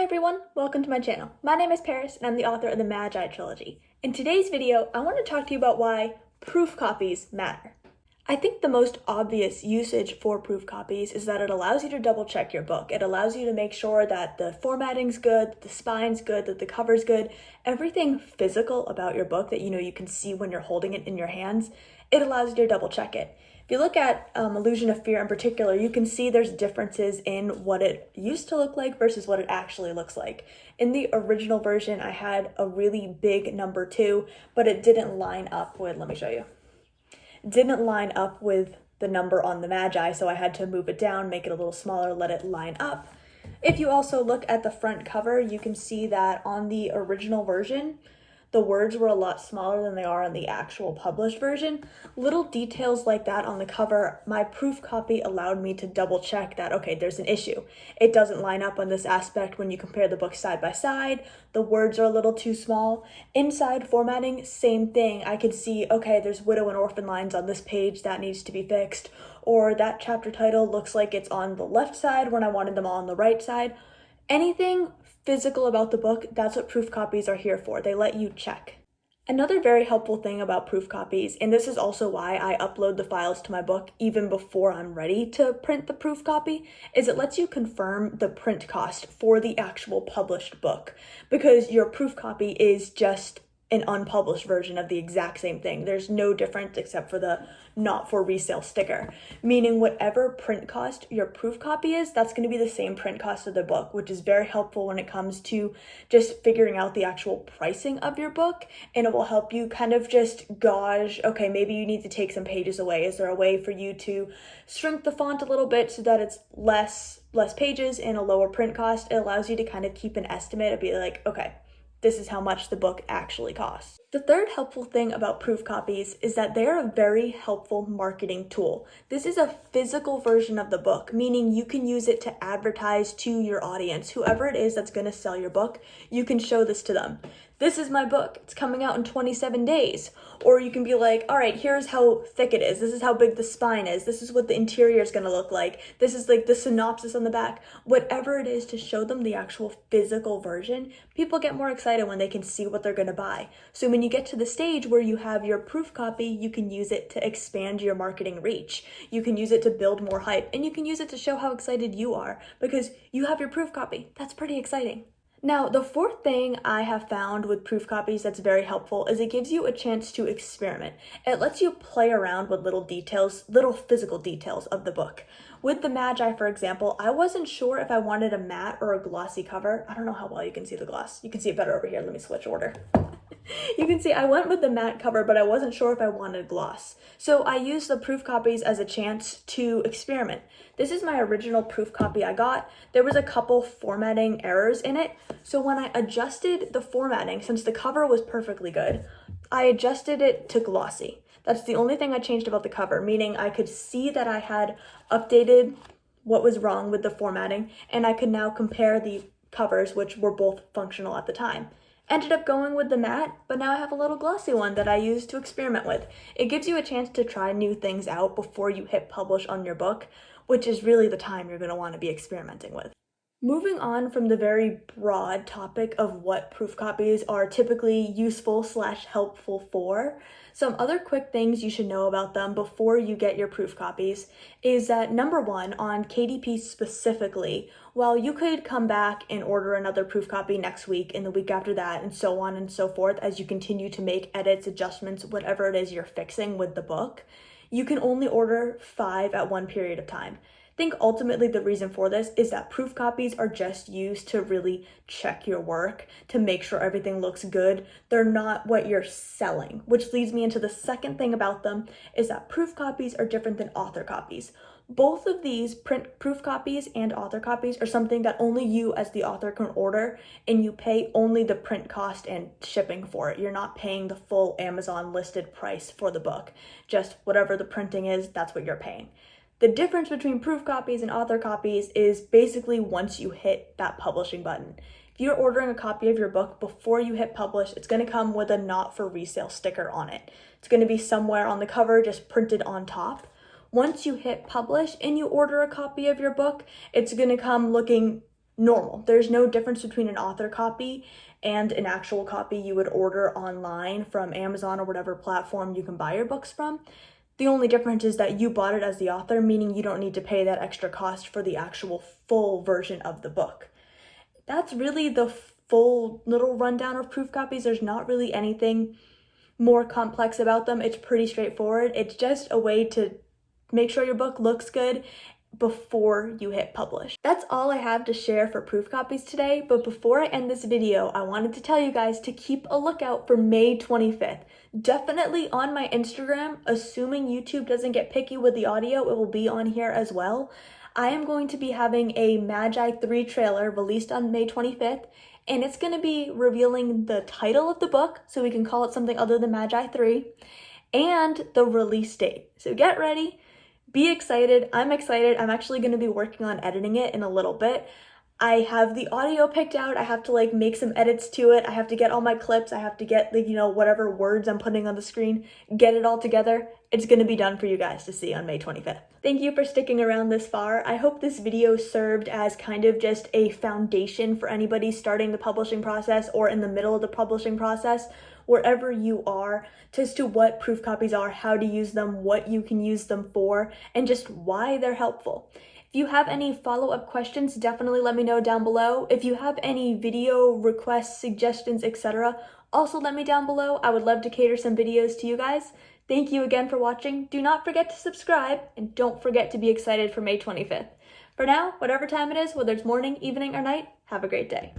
everyone, welcome to my channel. My name is Paris and I'm the author of the Mageye trilogy. In today's video, I want to talk to you about why proof copies matter. I think the most obvious usage for proof copies is that it allows you to double check your book. It allows you to make sure that the formatting's good, that the spine's good, that the cover's good, everything physical about your book that you can see when you're holding it in your hands, it allows you to double check it. If you look at Illusion of Fear in particular, you can see there's differences in what it used to look like versus what it actually looks like. In the original version, I had a really big number 2, but it didn't line up with, let me show you. It didn't line up with the number on the Mageye, so I had to move it down, make it a little smaller, let it line up. If you also look at the front cover, you can see that on the original version, the words were a lot smaller than they are on the actual published version. Little details like that on the cover, my proof copy allowed me to double check that, okay, there's an issue. It doesn't line up on this aspect when you compare the books side by side. The words are a little too small. Inside formatting, same thing. I could see, okay, there's widow and orphan lines on this page, that needs to be fixed. Or that chapter title looks like it's on the left side when I wanted them all on the right side. Anything physical about the book, that's what proof copies are here for. They let you check. Another very helpful thing about proof copies, and this is also why I upload the files to my book even before I'm ready to print the proof copy, is it lets you confirm the print cost for the actual published book, because your proof copy is just an unpublished version of the exact same thing. There's no difference except for the not for resale sticker, meaning whatever print cost your proof copy is, that's going to be the same print cost of the book, which is very helpful when it comes to just figuring out the actual pricing of your book. And it will help you kind of just gauge, okay, maybe you need to take some pages away. Is there a way for you to shrink the font a little bit so that it's less pages and a lower print cost? It allows you to kind of keep an estimate and be like, okay, this is how much the book actually costs. The third helpful thing about proof copies is that they're a very helpful marketing tool. This is a physical version of the book, meaning you can use it to advertise to your audience. Whoever it is that's going to sell your book, you can show this to them. This is my book. It's coming out in 27 days. Or you can be like, all right, here's how thick it is. This is how big the spine is. This is what the interior is going to look like. This is like the synopsis on the back. Whatever it is to show them the actual physical version, people get more excited when they can see what they're going to buy. So when you get to the stage where you have your proof copy, you can use it to expand your marketing reach. You can use it to build more hype, and you can use it to show how excited you are because you have your proof copy. That's pretty exciting. Now, the fourth thing I have found with proof copies that's very helpful is it gives you a chance to experiment. It lets you play around with little details, little physical details of the book. With the Mageye, for example, I wasn't sure if I wanted a matte or a glossy cover. I don't know how well you can see the gloss. You can see it better over here. Let me switch order. You can see I went with the matte cover, but I wasn't sure if I wanted gloss. So I used the proof copies as a chance to experiment. This is my original proof copy I got. There was a couple formatting errors in it. So when I adjusted the formatting, since the cover was perfectly good, I adjusted it to glossy. That's the only thing I changed about the cover, meaning I could see that I had updated what was wrong with the formatting, and I could now compare the covers, which were both functional at the time. Ended up going with the matte, but now I have a little glossy one that I use to experiment with. It gives you a chance to try new things out before you hit publish on your book, which is really the time you're going to want to be experimenting with. Moving on from the very broad topic of what proof copies are typically useful / helpful for, some other quick things you should know about them before you get your proof copies is that number one, on KDP specifically, while you could come back and order another proof copy next week and the week after that and so on and so forth as you continue to make edits, adjustments, whatever it is you're fixing with the book, you can only order 5 at one period of time. I think ultimately the reason for this is that proof copies are just used to really check your work, to make sure everything looks good. They're not what you're selling, which leads me into the second thing about them is that proof copies are different than author copies. Both of these proof copies and author copies are something that only you as the author can order, and you pay only the print cost and shipping for it. You're not paying the full Amazon listed price for the book. Just whatever the printing is, that's what you're paying. The difference between proof copies and author copies is basically once you hit that publishing button. If you're ordering a copy of your book before you hit publish, it's going to come with a not for resale sticker on it. It's going to be somewhere on the cover, just printed on top. Once you hit publish and you order a copy of your book, it's going to come looking normal. There's no difference between an author copy and an actual copy you would order online from Amazon or whatever platform you can buy your books from. The only difference is that you bought it as the author, meaning you don't need to pay that extra cost for the actual full version of the book. That's really the full little rundown of proof copies. There's not really anything more complex about them. It's pretty straightforward. It's just a way to make sure your book looks good before you hit publish. That's all I have to share for proof copies today, but before I end this video, I wanted to tell you guys to keep a lookout for May 25th. Definitely on my Instagram, assuming YouTube doesn't get picky with the audio, it will be on here as well. I am going to be having a Mageye 3 trailer released on May 25th, and it's going to be revealing the title of the book, so we can call it something other than Mageye 3, and the release date. So get ready. Be excited. I'm excited. I'm actually going to be working on editing it in a little bit. I have the audio picked out. I have to make some edits to it. I have to get all my clips. I have to get whatever words I'm putting on the screen, get it all together. It's going to be done for you guys to see on May 25th. Thank you for sticking around this far. I hope this video served as kind of just a foundation for anybody starting the publishing process or in the middle of the publishing process, wherever you are, as to what proof copies are, how to use them, what you can use them for, and just why they're helpful. If you have any follow-up questions, definitely let me know down below. If you have any video requests, suggestions, etc., also let me down below. I would love to cater some videos to you guys. Thank you again for watching. Do not forget to subscribe, and don't forget to be excited for May 25th. For now, whatever time it is, whether it's morning, evening, or night, have a great day.